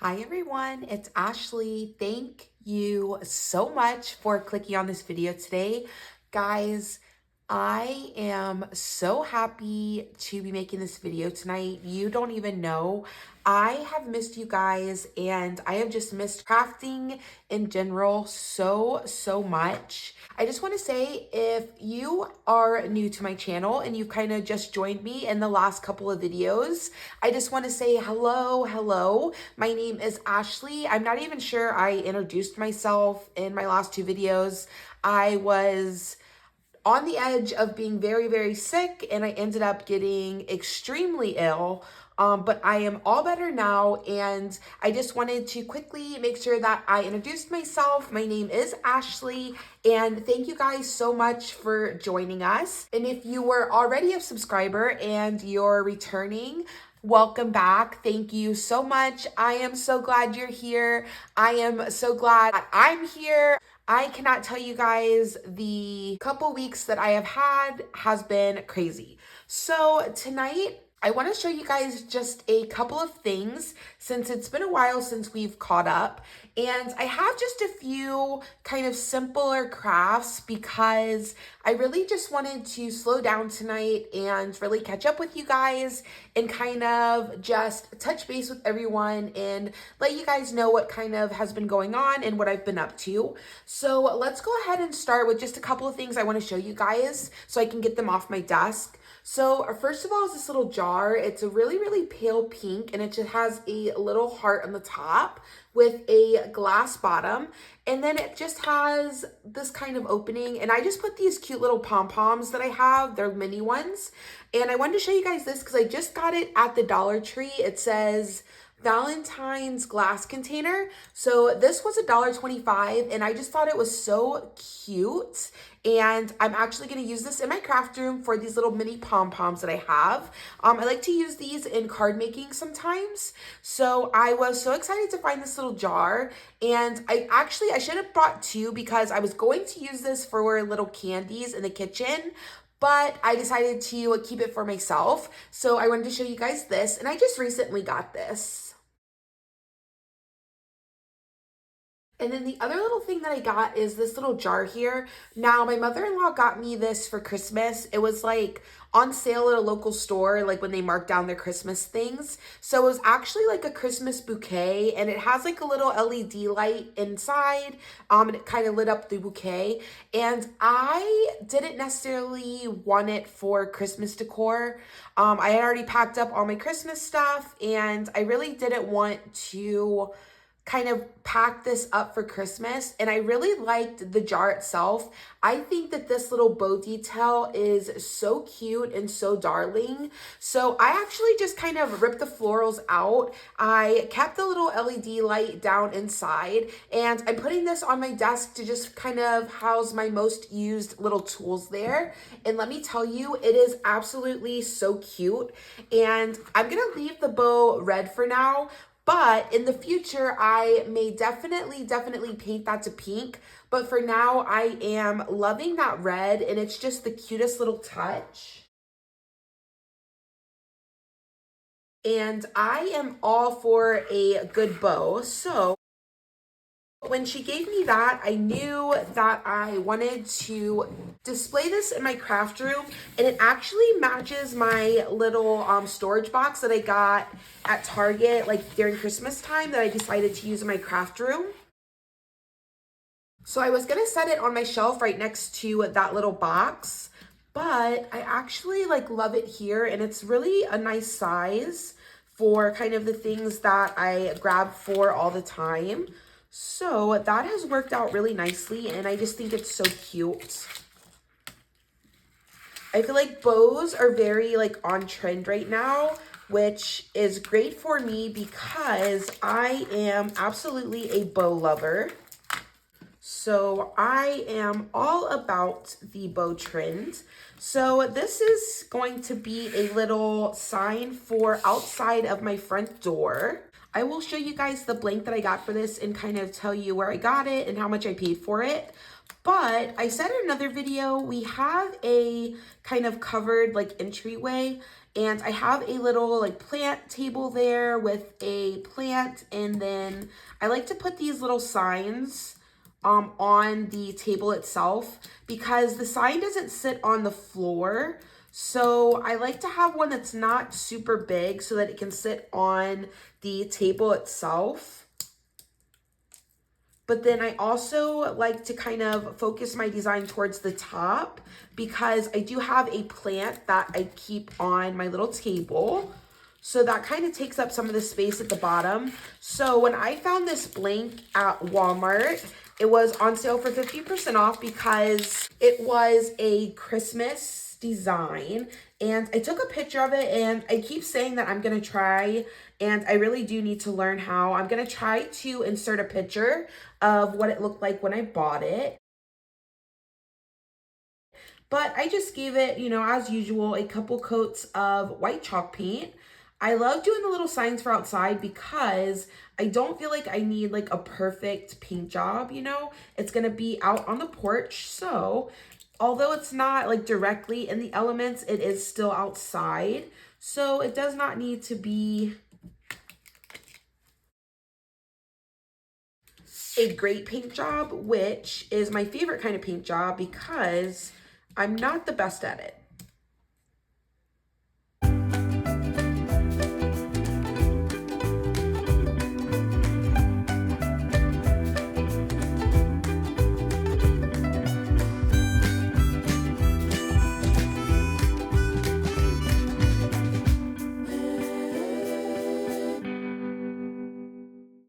Hi everyone, it's Ashley. Thank you so much for clicking on this video today. Guys, I am so happy to be making this video tonight. You don't even know. I have missed you guys and I have just missed crafting in general so much. I just want to say if you are new to my channel and you kind of just joined me in the last couple of videos, I just want to say hello. My name is Ashley. I'm not even sure I introduced myself in my last two videos. I was on the edge of being very sick and I ended up getting extremely ill. But I am all better now, and I just wanted to quickly make sure that I introduced myself. My name is Ashley, and thank you guys so much for joining us. And if you were already a subscriber and you're returning, welcome back. Thank you so much. I am so glad you're here. I am so glad that I'm here. I cannot tell you guys, the couple weeks that I have had has been crazy. So tonight, I want to show you guys just a couple of things since it's been a while since we've caught up. And I have just a few kind of simpler crafts because I really just wanted to slow down tonight and really catch up with you guys and kind of just touch base with everyone and let you guys know what kind of has been going on and what I've been up to. So let's go ahead and start with just a couple of things I want to show you guys so I can get them off my desk. So first of all is this little jar. It's a really pale pink and it just has a little heart on the top with a glass bottom, and then it just has this kind of opening, and I just put these cute little pom-poms that I have. They're mini ones, and I wanted to show you guys this because I just got it at the Dollar Tree. It says Valentine's glass container. So this was $1.25 and I just thought it was so cute. And I'm actually going to use this in my craft room for these little mini pom-poms that I have. I like to use these in card making sometimes. So I was so excited to find this little jar. And I should have brought two because I was going to use this for little candies in the kitchen, but I decided to keep it for myself. So I wanted to show you guys this, and I just recently got this. And then the other little thing that I got is this little jar here. Now, my mother-in-law got me this for Christmas. It was like on sale at a local store, like when they marked down their Christmas things. So it was actually like a Christmas bouquet, and it has like a little LED light inside, and it kind of lit up the bouquet. And I didn't necessarily want it for Christmas decor. I had already packed up all my Christmas stuff, and I really didn't want to kind of pack this up for Christmas, and I really liked the jar itself. I think that this little bow detail is so cute and so darling. So I actually just kind of ripped the florals out. I kept the little LED light down inside, and I'm putting this on my desk to just kind of house my most used little tools there. And let me tell you, it is absolutely so cute. And I'm gonna leave the bow red for now, but in the future, I may definitely paint that to pink. But for now, I am loving that red, and it's just the cutest little touch. And I am all for a good bow. So when she gave me that, I knew that I wanted to display this in my craft room, and it actually matches my little storage box that I got at Target like during Christmas time that I decided to use in my craft room. So I was gonna set it on my shelf right next to that little box, but I actually like love it here, and it's really a nice size for kind of the things that I grab for all the time. So that has worked out really nicely, and I just think it's so cute. I feel like bows are very like on trend right now, which is great for me because I am absolutely a bow lover. So I am all about the bow trend. So this is going to be a little sign for outside of my front door. I will show you guys the blank that I got for this and kind of tell you where I got it and how much I paid for it. But I said in another video, we have a kind of covered like entryway, And I have a little like plant table there with a plant, and then I like to put these little signs on the table itself because the sign doesn't sit on the floor. So I like to have one that's not super big so that it can sit on the table itself. But then I also like to kind of focus my design towards the top because I do have a plant that I keep on my little table. So that kind of takes up some of the space at the bottom. So when I found this blank at Walmart, it was on sale for 50% off because it was a Christmas design. And I took a picture of it, and I keep saying that I'm going to try, and I really do need to learn how. I'm going to try to insert a picture of what it looked like when I bought it. But I just gave it, you know, as usual, a couple coats of white chalk paint. I love doing the little signs for outside because I don't feel like I need like a perfect paint job, you know? It's gonna be out on the porch, so although it's not like directly in the elements, it is still outside. So it does not need to be a great paint job, which is my favorite kind of paint job because I'm not the best at it.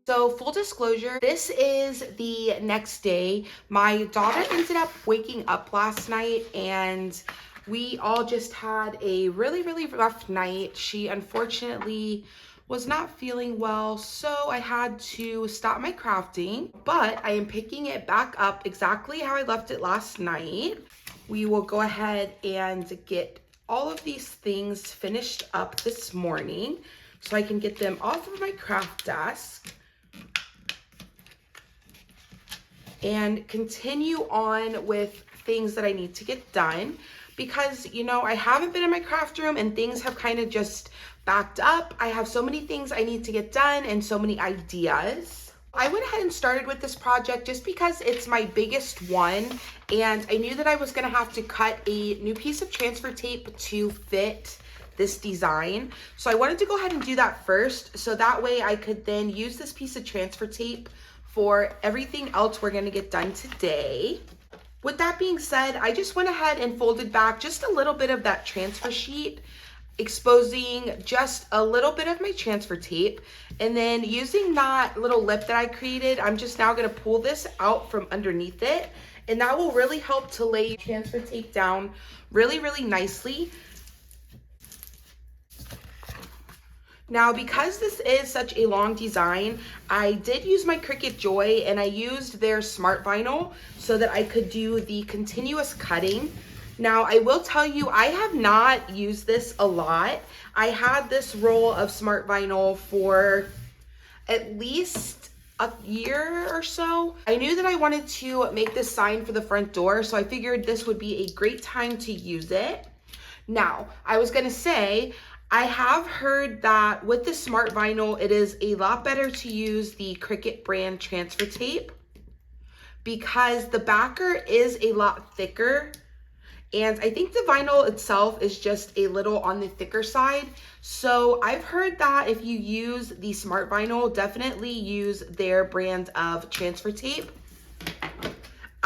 So full disclosure, this is the next day. My daughter ended up waking up last night, and we all just had a really, really rough night. She unfortunately was not feeling well, so I had to stop my crafting, but I am picking it back up exactly how I left it last night. We will go ahead and get all of these things finished up this morning so I can get them off of my craft desk and continue on with things that I need to get done because, you know, I haven't been in my craft room and things have kind of just backed up. I have so many things I need to get done and so many ideas. I went ahead and started with this project just because it's my biggest one, and I knew that I was gonna have to cut a new piece of transfer tape to fit this design. So I wanted to go ahead and do that first, so that way I could then use this piece of transfer tape for everything else we're gonna get done today. With that being said, I just went ahead and folded back just a little bit of that transfer sheet, exposing just a little bit of my transfer tape. And then using that little lip that I created, I'm just now gonna pull this out from underneath it. And that will really help to lay transfer tape down really, really nicely. Now, because this is such a long design, I did use my Cricut Joy, and I used their smart vinyl so that I could do the continuous cutting. Now, I will tell you, I have not used this a lot. I had this roll of smart vinyl for at least a year or so. I knew that I wanted to make this sign for the front door, so I figured this would be a great time to use it. Now, I was gonna say, I have heard that with the smart vinyl, it is a lot better to use the Cricut brand transfer tape because the backer is a lot thicker. And I think the vinyl itself is just a little on the thicker side. So I've heard that if you use the smart vinyl, definitely use their brand of transfer tape.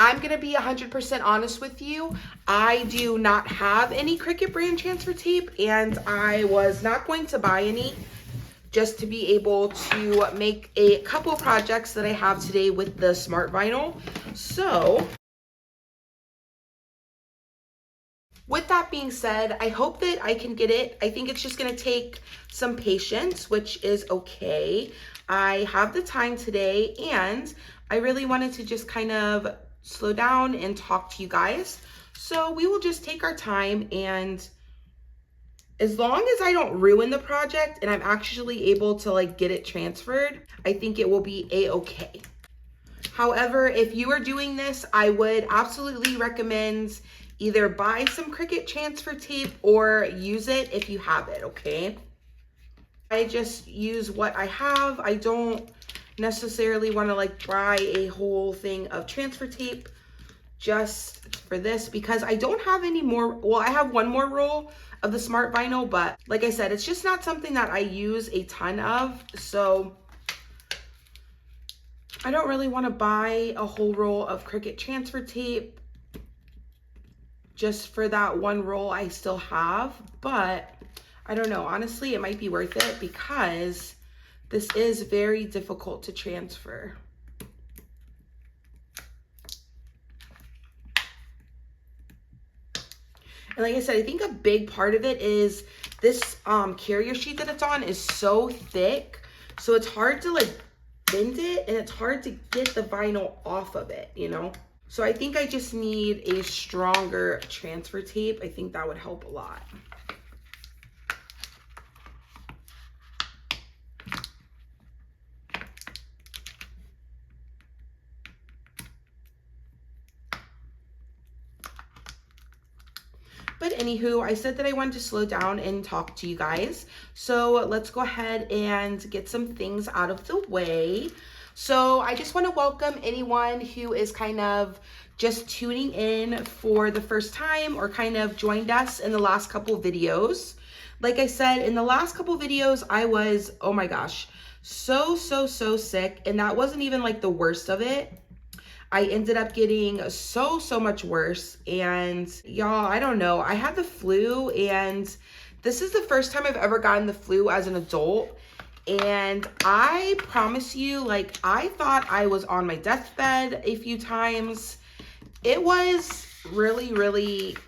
I'm gonna be 100% honest with you. I do not have any Cricut brand transfer tape, and I was not going to buy any just to be able to make a couple projects that I have today with the smart vinyl. So with that being said, I hope that I can get it. I think it's just gonna take some patience, which is okay. I have the time today, and I really wanted to just kind of slow down and talk to you guys. So we will just take our time, and as long as I don't ruin the project and I'm actually able to like get it transferred, I think it will be a-okay. However, if you are doing this, I would absolutely recommend either buy some Cricut transfer tape or use it if you have it, okay? I just use what I have. I don't necessarily want to like buy a whole thing of transfer tape just for this because I don't have any more. Well, I have one more roll of the smart vinyl, but like I said, it's just not something that I use a ton of. So I don't really want to buy a whole roll of Cricut transfer tape just for that one roll I still have. But I don't know, honestly, it might be worth it because this is very difficult to transfer. And like I said, I think a big part of it is this carrier sheet that it's on is so thick. So it's hard to like bend it and it's hard to get the vinyl off of it, you know? So I think I just need a stronger transfer tape. I think that would help a lot. But anywho, I said that I wanted to slow down and talk to you guys. So let's go ahead and get some things out of the way. So I just want to welcome anyone who is kind of just tuning in for the first time or kind of joined us in the last couple videos. Like I said, in the last couple videos, I was, oh my gosh, so sick. And that wasn't even like the worst of it. I ended up getting so much worse. And y'all, I don't know. I had the flu and this is the first time I've ever gotten the flu as an adult. And I promise you, like, I thought I was on my deathbed a few times. It was really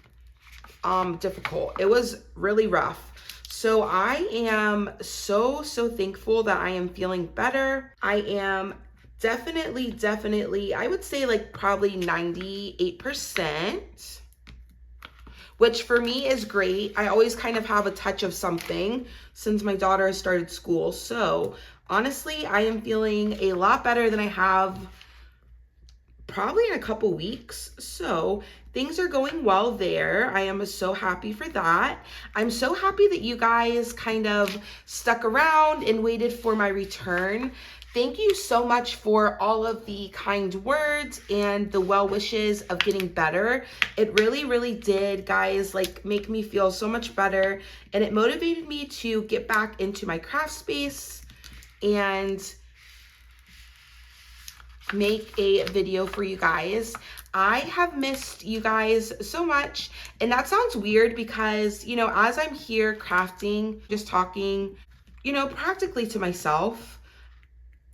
difficult. It was really rough. So I am so thankful that I am feeling better. I am definitely, I would say like probably 98%, which for me is great. I always kind of have a touch of something since my daughter has started school. So honestly, I am feeling a lot better than I have probably in a couple weeks. So things are going well there. I am so happy for that. I'm so happy that you guys kind of stuck around and waited for my return. Thank you so much for all of the kind words and the well wishes of getting better. It really did, guys, like make me feel so much better. And it motivated me to get back into my craft space and make a video for you guys. I have missed you guys so much. And that sounds weird because, you know, as I'm here crafting, just talking, you know, practically to myself.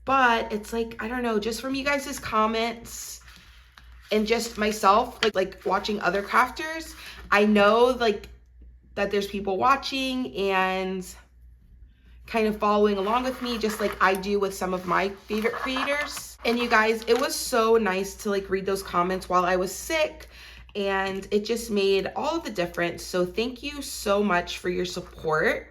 But it's like, I don't know, just from you guys' comments and just myself, like watching other crafters, I know like that there's people watching and kind of following along with me, just like I do with some of my favorite creators. And you guys, it was so nice to like read those comments while I was sick, and it just made all of the difference. So thank you so much for your support.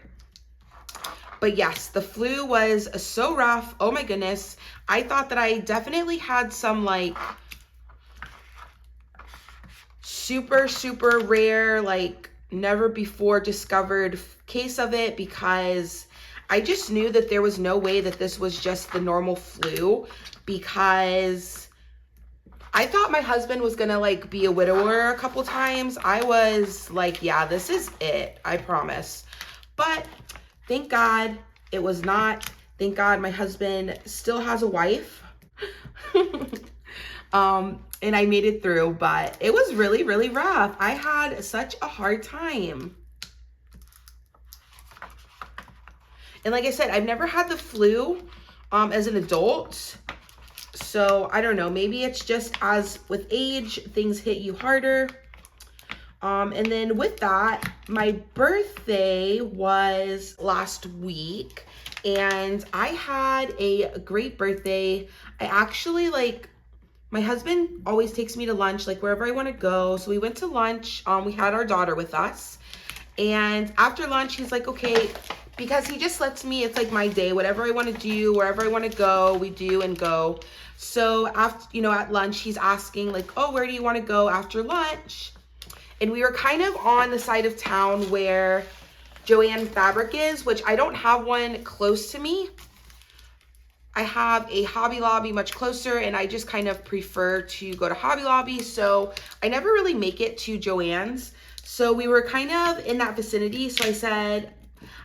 But yes, the flu was so rough. Oh my goodness. I thought that I definitely had some like super rare, like never before discovered case of it, because I just knew that there was no way that this was just the normal flu, because I thought my husband was gonna like be a widower a couple times. I was like, yeah, this is it, I promise. But thank God it was not. Thank God my husband still has a wife. And I made it through, but it was really rough. I had such a hard time. And like I said, I've never had the flu as an adult. So I don't know, maybe it's just as with age, things hit you harder. And then with that, my birthday was last week and I had a great birthday. I actually like, my husband always takes me to lunch, like wherever I want to go. So we went to lunch. We had our daughter with us, and after lunch, he's like, okay, because he just lets me, it's like my day, whatever I want to do, wherever I want to go, we do and go. So after, you know, at lunch, he's asking like, oh, where do you want to go after lunch? And we were kind of on the side of town where Joann Fabric is, which I don't have one close to me. I have a Hobby Lobby much closer, and I just kind of prefer to go to Hobby Lobby, so I never really make it to Joann's. So we were kind of in that vicinity, so I said,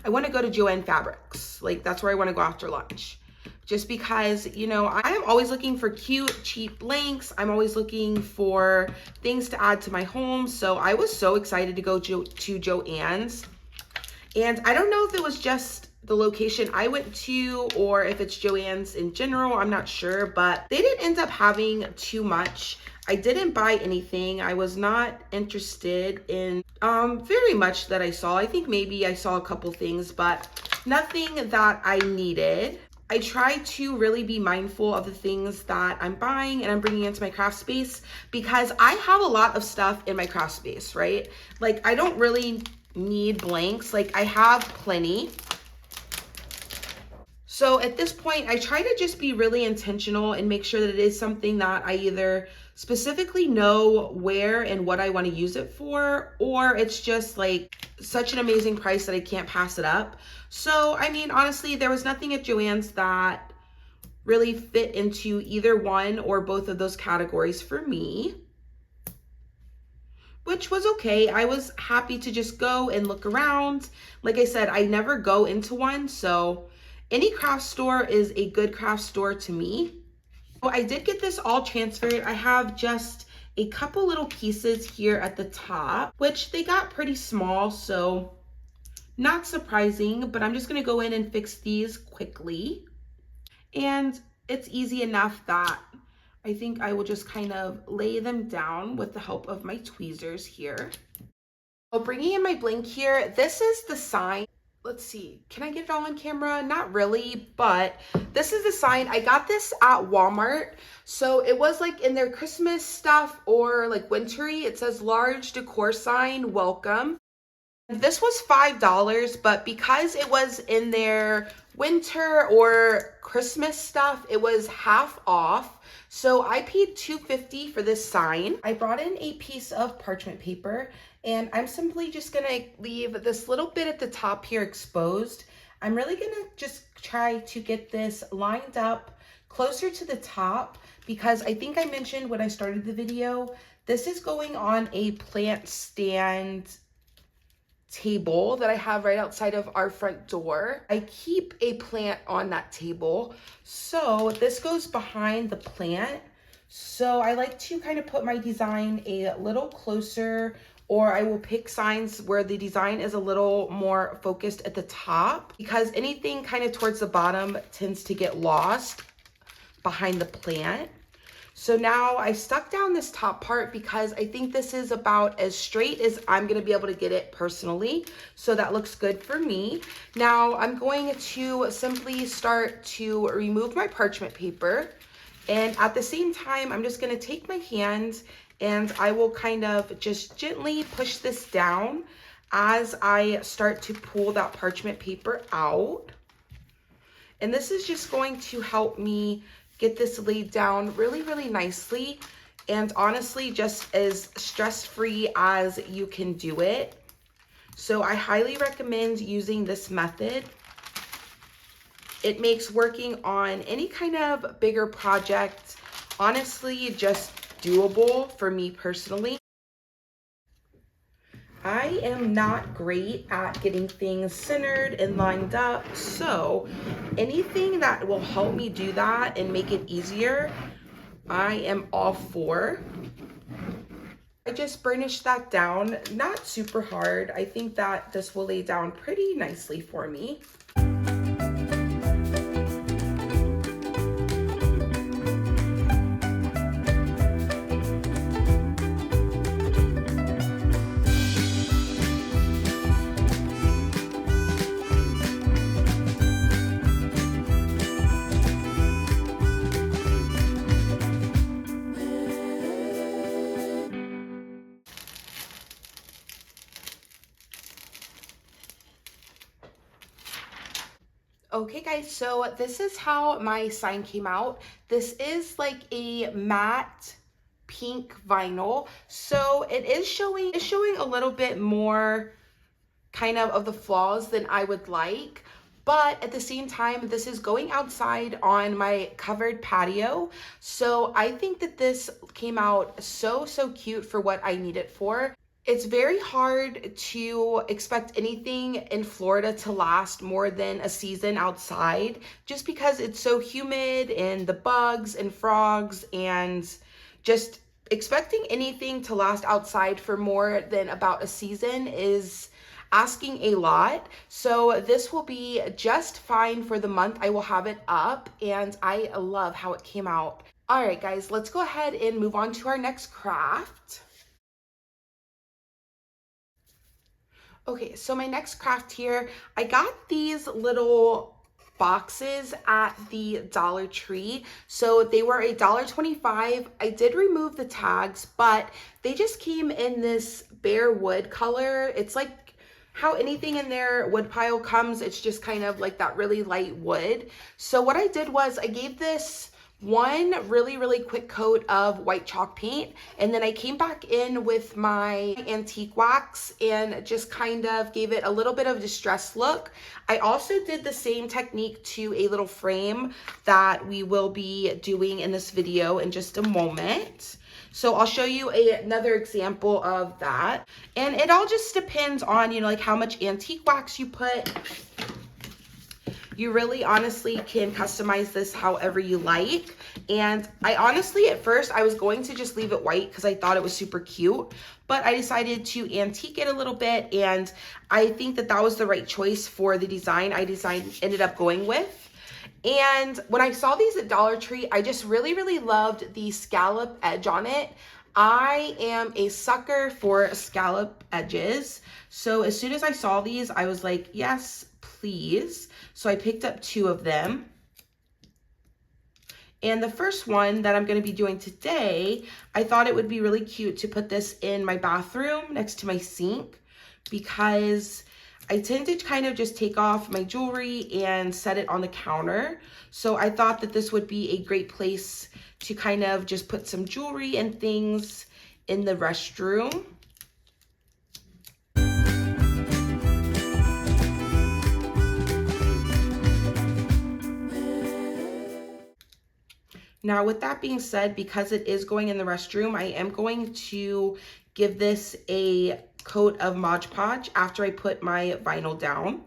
I want to go to Joann Fabrics. Like, that's where I want to go after lunch. Just because, you know, I'm always looking for cute, cheap blanks. I'm always looking for things to add to my home. So I was so excited to go to Joann's. And I don't know if it was just the location I went to or if it's Joann's in general, I'm not sure, but they didn't end up having too much. I didn't buy anything. I was not interested in very much that I saw. I think maybe I saw a couple things, but nothing that I needed. I try to really be mindful of the things that I'm buying and I'm bringing into my craft space, because I have a lot of stuff in my craft space, right? Like, I don't really need blanks. Like, I have plenty. So at this point, I try to just be really intentional and make sure that it is something that I either specifically know where and what I want to use it for, or it's just like such an amazing price that I can't pass it up. So, I mean, honestly, there was nothing at Joann's that really fit into either one or both of those categories for me, which was okay. I was happy to just go and look around. Like I said, I never go into one, so any craft store is a good craft store to me. So I did get this all transferred. I have just a couple little pieces here at the top, which they got pretty small, so not surprising, but I'm just gonna go in and fix these quickly. And it's easy enough that I think I will just kind of lay them down with the help of my tweezers here. So bringing in my blank here, this is the sign. Let's see, can I get it all on camera? Not really, but this is the sign. I got this at Walmart. So it was like in their Christmas stuff or like wintry. It says large decor sign, welcome. This was $5, but because it was in their winter or Christmas stuff, it was half off. So I paid $2.50 for this sign. I brought in a piece of parchment paper, and I'm simply just gonna leave this little bit at the top here exposed. I'm really gonna just try to get this lined up closer to the top, because I think I mentioned when I started the video, this is going on a plant stand table that I have right outside of our front door. I keep a plant on that table, so this goes behind the plant. So I like to kind of put my design a little closer, or I will pick signs where the design is a little more focused at the top, because anything kind of towards the bottom tends to get lost behind the plant. So now I stuck down this top part because I think this is about as straight as I'm gonna be able to get it personally. So that looks good for me. Now I'm going to simply start to remove my parchment paper. And at the same time, I'm just gonna take my hand and I will kind of just gently push this down as I start to pull that parchment paper out. And this is just going to help me get this laid down really, really nicely, and honestly, just as stress-free as you can do it. So I highly recommend using this method. It makes working on any kind of bigger project, honestly, just doable for me personally. I am not great at getting things centered and lined up, so anything that will help me do that and make it easier, I am all for. I just burnished that down, not super hard. I think that this will lay down pretty nicely for me. Okay guys, so this is how my sign came out. This is like a matte pink vinyl. So it is showing a little bit more kind of the flaws than I would like. But at the same time, this is going outside on my covered patio. So I think that this came out so cute for what I need it for. It's very hard to expect anything in Florida to last more than a season outside, just because it's so humid and the bugs and frogs, and just expecting anything to last outside for more than about a season is asking a lot. So this will be just fine for the month I will have it up, and I love how it came out. All right, guys, let's go ahead and move on to our next craft. Okay, so my next craft here, I got these little boxes at the Dollar Tree. So they were $1.25. I did remove the tags, but they just came in this bare wood color. It's like how anything in their wood pile comes. It's just kind of like that really light wood. So what I did was I gave this one really quick coat of white chalk paint, and then I came back in with my antique wax and just kind of gave it a little bit of distressed look. I also did the same technique to a little frame that we will be doing in this video in just a moment. So I'll show you another example of that. And it all just depends on, you know, like how much antique wax you put. You really honestly can customize this however you like. And I honestly, at first, I was going to just leave it white because I thought it was super cute, but I decided to antique it a little bit, and I think that that was the right choice for the design ended up going with. And when I saw these at Dollar Tree, I just really loved the scallop edge on it. I am a sucker for scallop edges. So as soon as I saw these, I was like, yes, please. So I picked up 2 of them. And the first one that I'm going to be doing today, I thought it would be really cute to put this in my bathroom next to my sink, because I tend to kind of just take off my jewelry and set it on the counter. So I thought that this would be a great place to kind of just put some jewelry and things in the restroom. Now, with that being said, because it is going in the restroom, I am going to give this a coat of Mod Podge after I put my vinyl down,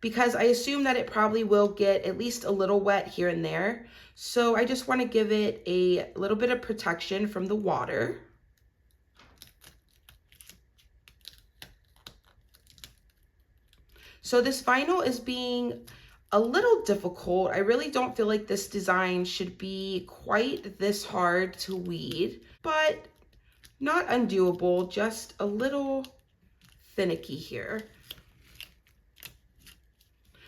because I assume that it probably will get at least a little wet here and there. So I just want to give it a little bit of protection from the water. So this vinyl is being a little difficult. I really don't feel like this design should be quite this hard to weed, but not undoable, just a little finicky here.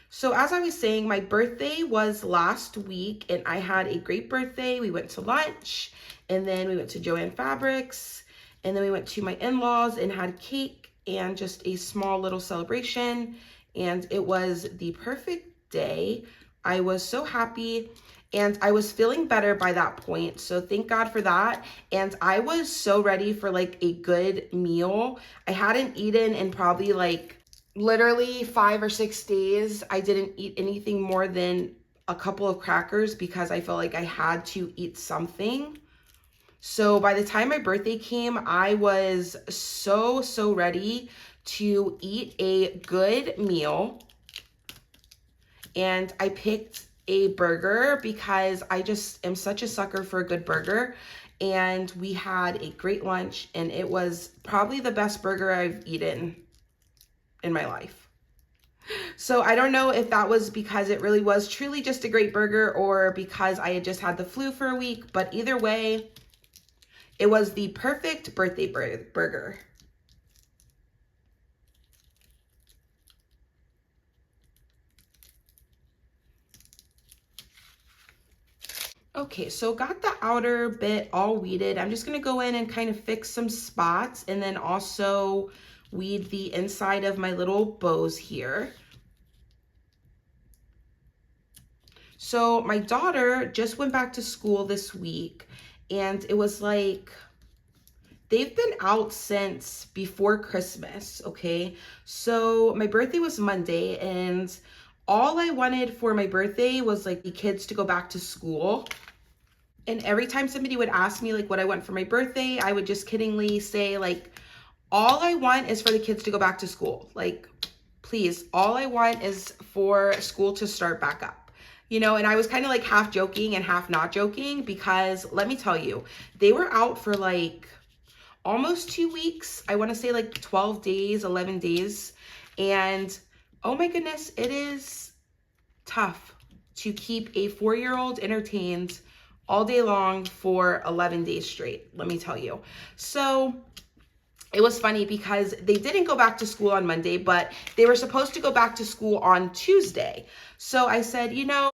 So as I was saying, my birthday was last week, and I had a great birthday. We went to lunch, and then we went to Joann Fabrics, and then we went to my in-laws and had cake and just a small little celebration, and it was the perfect day. I was so happy, and I was feeling better by that point, so thank God for that. And I was so ready for like a good meal. I hadn't eaten in probably like literally 5 or 6 days. I didn't eat anything more than a couple of crackers because I felt like I had to eat something. So by the time my birthday came, I was so ready to eat a good meal. And I picked a burger because I just am such a sucker for a good burger. And we had a great lunch, and it was probably the best burger I've eaten in my life. So I don't know if that was because it really was truly just a great burger, or because I had just had the flu for a week, but either way, it was the perfect birthday burger. Okay, so got the outer bit all weeded. I'm just gonna go in and kind of fix some spots, and then also weed the inside of my little bows here. So my daughter just went back to school this week, and it was like, they've been out since before Christmas, okay? So my birthday was Monday, and all I wanted for my birthday was like the kids to go back to school. And every time somebody would ask me like what I want for my birthday, I would just kiddingly say like, all I want is for the kids to go back to school. Like, please, all I want is for school to start back up. You know, and I was kind of like half joking and half not joking, because let me tell you, they were out for like almost 2 weeks. I want to say like 12 days, 11 days. And oh my goodness, it is tough to keep a 4-year-old entertained all day long for 11 days straight, let me tell you. So it was funny because they didn't go back to school on Monday, but they were supposed to go back to school on Tuesday. So I said, you know,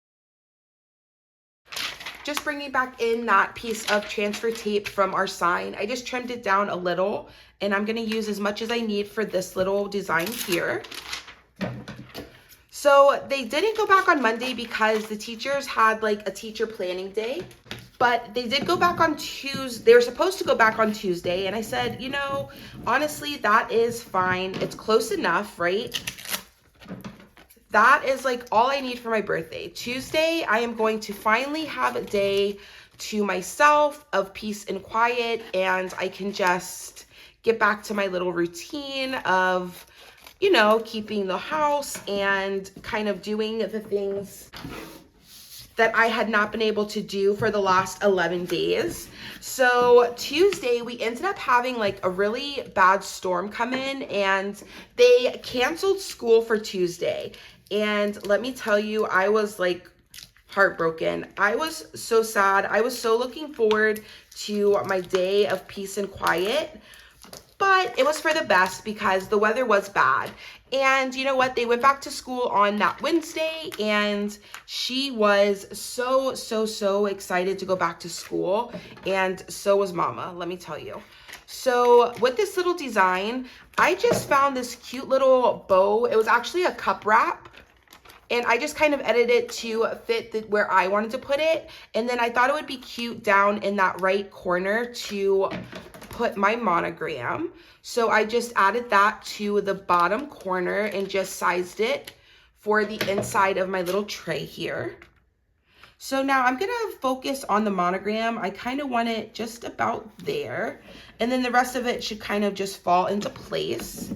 just bringing back in that piece of transfer tape from our sign. I just trimmed it down a little, and I'm gonna use as much as I need for this little design here. So they didn't go back on Monday because the teachers had like a teacher planning day, but they did go back on Tuesday. They were supposed to go back on Tuesday, and I said, you know, honestly, that is fine. It's close enough, right? That is like all I need for my birthday. Tuesday, I am going to finally have a day to myself of peace and quiet, and I can just get back to my little routine of, you know, keeping the house and kind of doing the things that I had not been able to do for the last 11 days. So Tuesday, we ended up having like a really bad storm come in, and they canceled school for Tuesday. And let me tell you, I was like heartbroken. I was so sad. I was so looking forward to my day of peace and quiet, but it was for the best because the weather was bad. And you know what? They went back to school on that Wednesday, and she was so excited to go back to school. And so was Mama, let me tell you. So with this little design, I just found this cute little bow. It was actually a cup wrap, and I just kind of edited it to fit where I wanted to put it. And then I thought it would be cute down in that right corner to put my monogram. So I just added that to the bottom corner and just sized it for the inside of my little tray here. So now I'm gonna focus on the monogram. I kind of want it just about there, and then the rest of it should kind of just fall into place.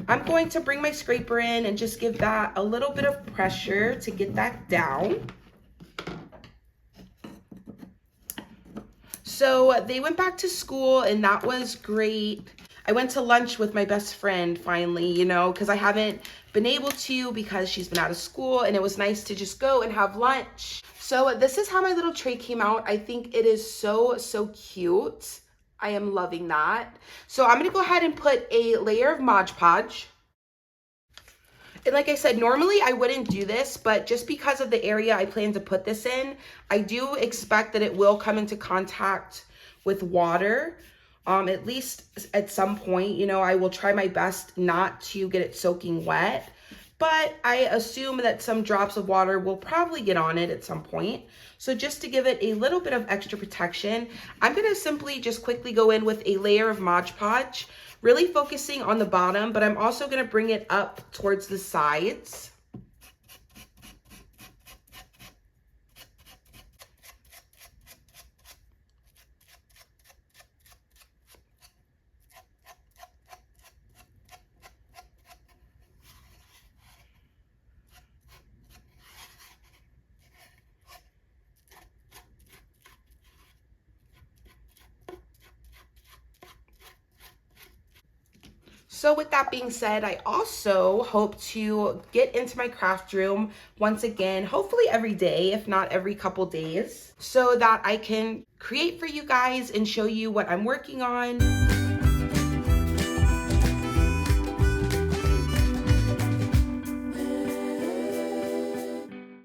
I'm going to bring my scraper in and just give that a little bit of pressure to get that down. So they went back to school, and that was great. I went to lunch with my best friend finally, you know, because I haven't been able to because she's been out of school, and it was nice to just go and have lunch. So this is how my little tray came out. I think it is so cute. I am loving that. So I'm gonna go ahead and put a layer of Mod Podge. And like I said, normally I wouldn't do this, but just because of the area I plan to put this in, I do expect that it will come into contact with water, at least at some point. You know, I will try my best not to get it soaking wet, but I assume that some drops of water will probably get on it at some point. So just to give it a little bit of extra protection, I'm gonna simply just quickly go in with a layer of Mod Podge, really focusing on the bottom, but I'm also gonna bring it up towards the sides. So with that being said, I also hope to get into my craft room once again, hopefully every day, if not every couple days, so that I can create for you guys and show you what I'm working on.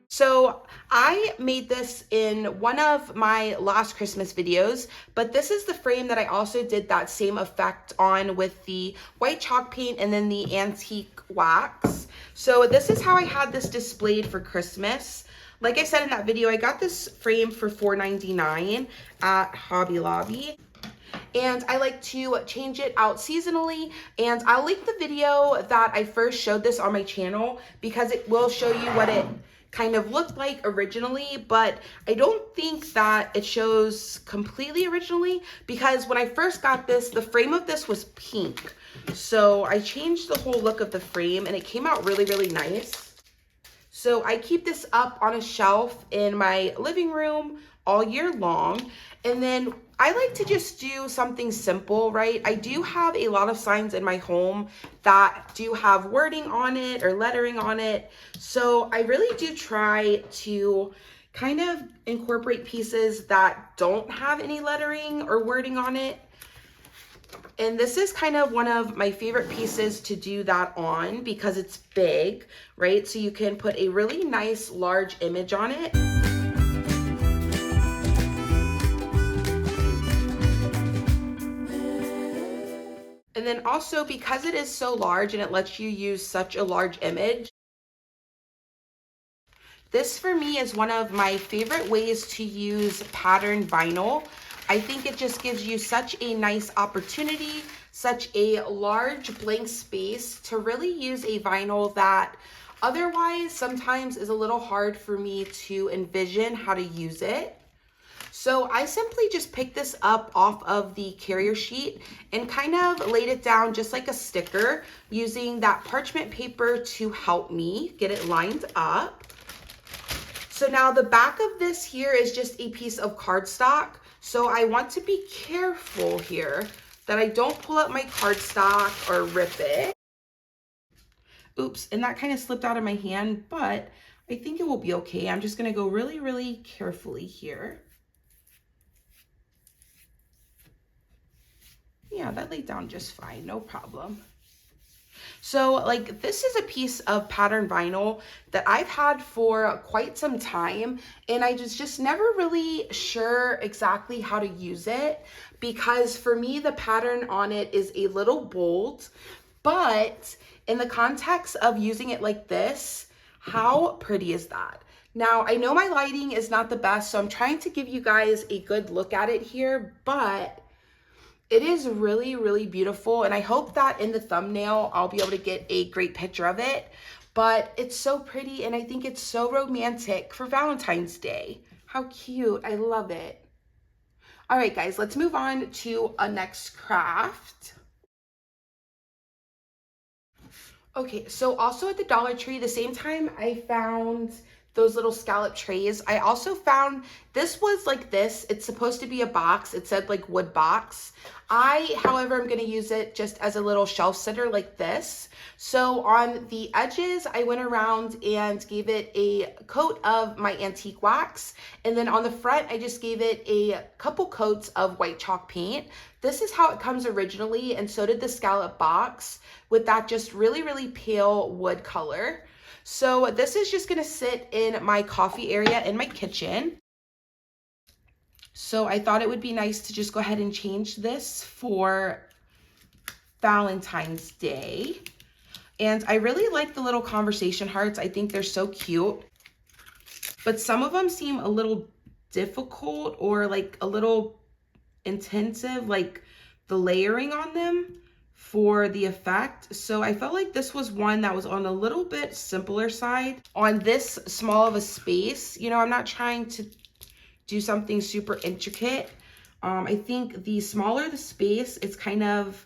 So I made this in one of my last Christmas videos, but this is the frame that I also did that same effect on with the white chalk paint and then the antique wax. So this is how I had this displayed for Christmas. Like I said in that video, I got this frame for $4.99 at Hobby Lobby. And I like to change it out seasonally, and I'll link the video that I first showed this on my channel because it will show you what it kind of looked like originally, but I don't think that it shows completely originally because when I first got this, the frame of this was pink. So I changed the whole look of the frame and it came out really, really nice. So I keep this up on a shelf in my living room all year long. And then I like to just do something simple, right? I do have a lot of signs in my home that do have wording on it or lettering on it. So I really do try to kind of incorporate pieces that don't have any lettering or wording on it. And this is kind of one of my favorite pieces to do that on because it's big, right? So you can put a really nice large image on it. And then also because it is so large and it lets you use such a large image, this for me is one of my favorite ways to use patterned vinyl. I think it just gives you such a nice opportunity, such a large blank space to really use a vinyl that otherwise sometimes is a little hard for me to envision how to use it. So I simply just picked this up off of the carrier sheet and kind of laid it down just like a sticker using that parchment paper to help me get it lined up. So now the back of this here is just a piece of cardstock. So I want to be careful here that I don't pull up my cardstock or rip it. Oops, and that kind of slipped out of my hand, but I think it will be okay. I'm just gonna go really, really carefully here. Yeah, that laid down just fine, no problem. So like this is a piece of pattern vinyl that I've had for quite some time and I was just never really sure exactly how to use it because for me the pattern on it is a little bold, but in the context of using it like this, how pretty is that? Now I know my lighting is not the best, so I'm trying to give you guys a good look at it here, but it is really, really beautiful. And I hope that in the thumbnail, I'll be able to get a great picture of it. But it's so pretty and I think it's so romantic for Valentine's Day. How cute, I love it. All right, guys, let's move on to a next craft. Okay, so also at the Dollar Tree, the same time I found those little scallop trays, I also found, this was like this. It's supposed to be a box. It said like wood box. However, I'm gonna use it just as a little shelf sitter like this. So on the edges, I went around and gave it a coat of my antique wax. And then on the front, I just gave it a couple coats of white chalk paint. This is how it comes originally, and so did the scallop box with that just really, really pale wood color. So this is just gonna sit in my coffee area in my kitchen. So I thought it would be nice to just go ahead and change this for Valentine's Day. And I really like the little conversation hearts. I think they're so cute. But some of them seem a little difficult or like a little intensive, like the layering on them for the effect. So I felt like this was one that was on a little bit simpler side. On this small of a space, you know, I'm not trying to do something super intricate. I think the smaller the space, it's kind of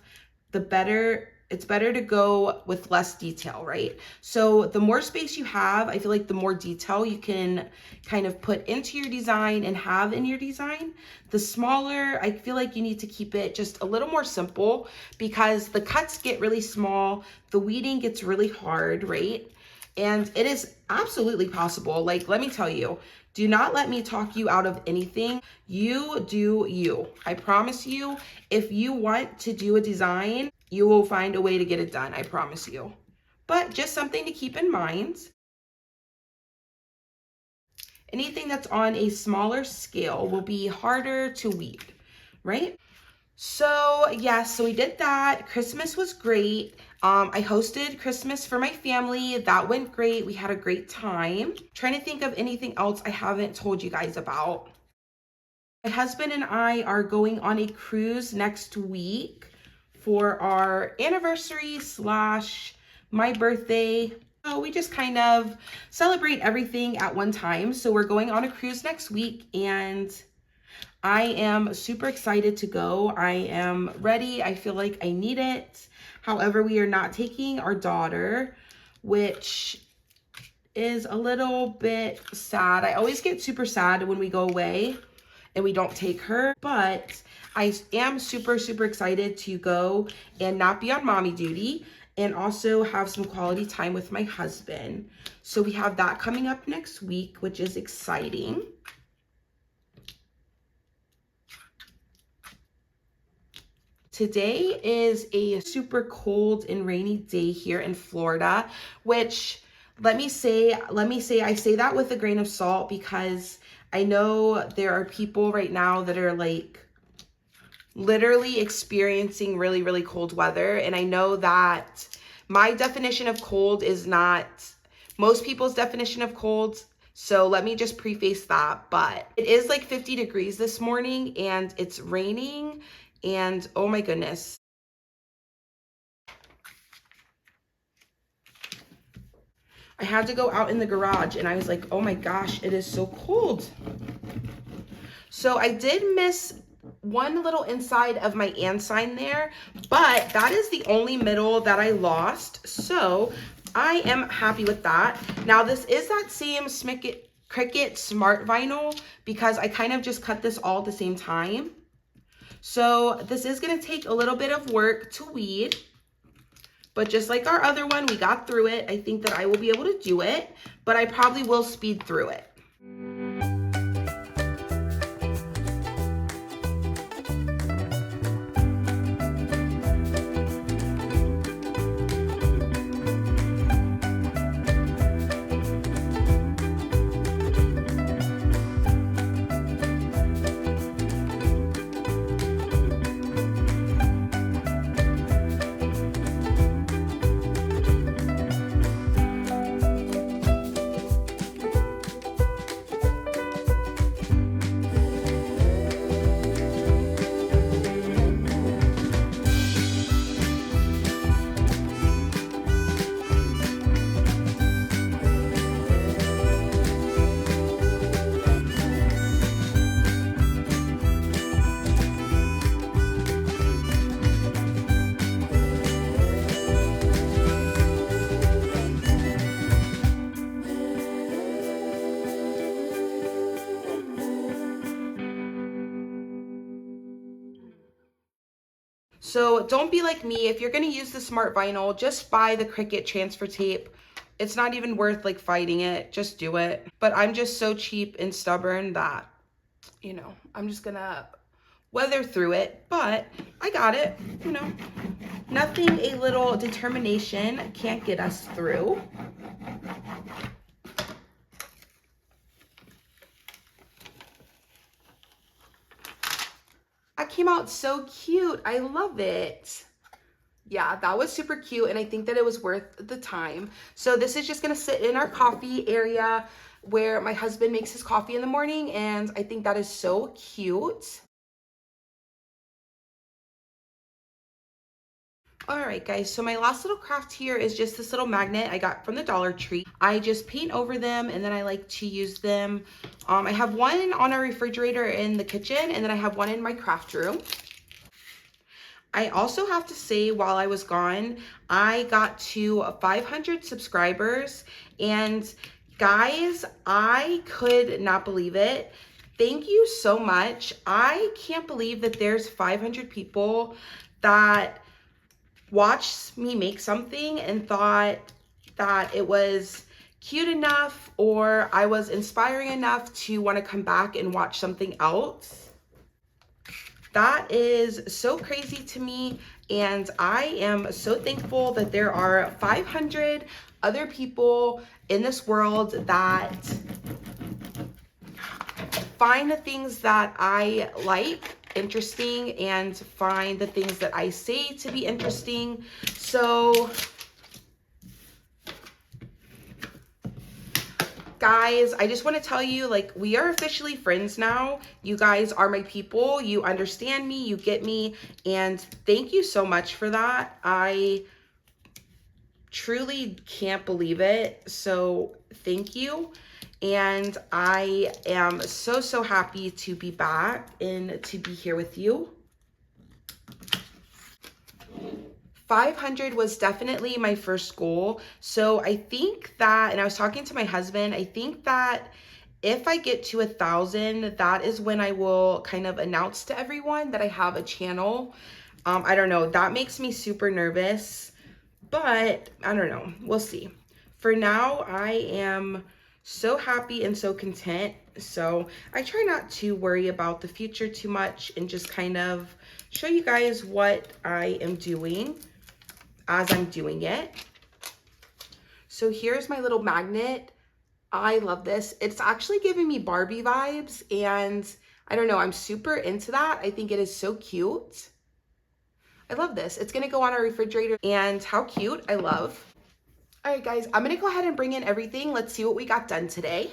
the better, it's better to go with less detail, right? So the more space you have, I feel like the more detail you can kind of put into your design and have in your design. The smaller, I feel like you need to keep it just a little more simple because the cuts get really small, the weeding gets really hard, right? And it is absolutely possible. Like, let me tell you, do not let me talk you out of anything. You do you. I promise you, if you want to do a design, you will find a way to get it done. I promise you. But just something to keep in mind. Anything that's on a smaller scale will be harder to weed, right? So yes, so we did that. Christmas was great. I hosted Christmas for my family. That went great. We had a great time. Trying to think of anything else I haven't told you guys about. My husband and I are going on a cruise next week for our anniversary slash my birthday. So we just kind of celebrate everything at one time. So we're going on a cruise next week and I am super excited to go. I am ready. I feel like I need it. However, we are not taking our daughter, which is a little bit sad. I always get super sad when we go away and we don't take her, but I am super, super excited to go and not be on mommy duty and also have some quality time with my husband. So we have that coming up next week, which is exciting. Today is a super cold and rainy day here in Florida, which let me say I say that with a grain of salt because I know there are people right now that are like literally experiencing really, really cold weather. And I know that my definition of cold is not most people's definition of cold. So let me just preface that, but it is like 50 degrees this morning and it's raining and oh my goodness. I had to go out in the garage and I was like, oh my gosh, it is so cold. So I did miss one little inside of my and sign there, but that is the only middle that I lost. So I am happy with that. Now this is that same Cricut Smart Vinyl because I kind of just cut this all at the same time. So this is gonna take a little bit of work to weed, but just like our other one, we got through it. I think that I will be able to do it, but I probably will speed through it. So don't be like me. If you're going to use the Smart Vinyl, just buy the Cricut transfer tape. It's not even worth like fighting it. Just do it. But I'm just so cheap and stubborn that, you know, I'm just going to weather through it. But I got it, you know. Nothing a little determination can't get us through. That came out so cute. I love it. Yeah, that was super cute and I think that it was worth the time. So this is just gonna sit in our coffee area where my husband makes his coffee in the morning and I think that is so cute. All right, guys, so my last little craft here is just this little magnet I got from the Dollar Tree. I just paint over them and then I like to use them. I have one on our refrigerator in the kitchen and then I have one in my craft room. I also have to say while I was gone, I got to 500 subscribers and guys, I could not believe it. Thank you so much. I can't believe that there's 500 people that watched me make something and thought that it was cute enough or I was inspiring enough to want to come back and watch something else. That is so crazy to me and I am so thankful that there are 500 other people in this world that find the things that I like interesting and find the things that I say to be interesting. So guys, I just want to tell you, like, we are officially friends now. You guys are my people. You understand me, you get me, and thank you so much for that. I truly can't believe it. So thank you. And I am so happy to be back and to be here with you. 500 was definitely my first goal. So I think that, and I was talking to my husband, I think that if I get to 1,000, that is when I will kind of announce to everyone that I have a channel. I don't know, that makes me super nervous, but I don't know, we'll see. For now, I am so happy and so content. So I try not to worry about the future too much and just kind of show you guys what I am doing as I'm doing it. So here's my little magnet. I love this. It's actually giving me Barbie vibes, and I don't know, I'm super into that. I think it is so cute. I love this. It's gonna go on our refrigerator, and how cute, I love. All right, guys, I'm gonna go ahead and bring in everything. Let's see what we got done today.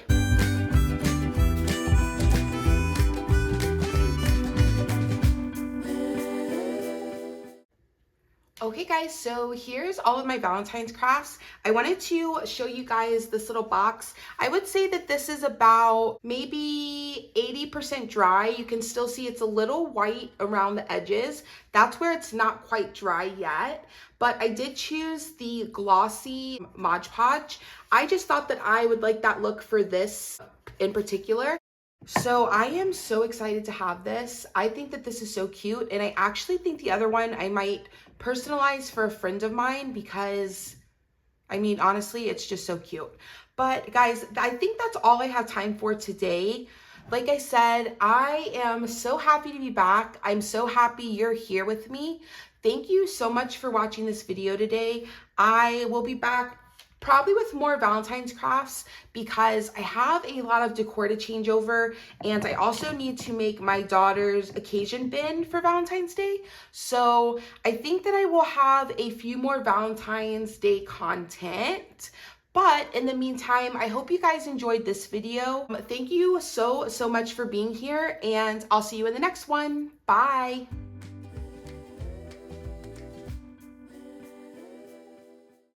Okay guys, so here's all of my Valentine's crafts. I wanted to show you guys this little box. I would say that this is about maybe 80% dry. You can still see it's a little white around the edges. That's where it's not quite dry yet. But I did choose the glossy Mod Podge. I just thought that I would like that look for this in particular. So I am so excited to have this. I think that this is so cute, and I actually think the other one I might personalize for a friend of mine because, I mean, honestly, it's just so cute. But guys, I think that's all I have time for today. Like I said, I am so happy to be back. I'm so happy you're here with me. Thank you so much for watching this video today. I will be back probably with more Valentine's crafts because I have a lot of decor to change over, and I also need to make my daughter's occasion bin for Valentine's Day. So I think that I will have a few more Valentine's Day content. But in the meantime, I hope you guys enjoyed this video. Thank you so much for being here, and I'll see you in the next one. Bye.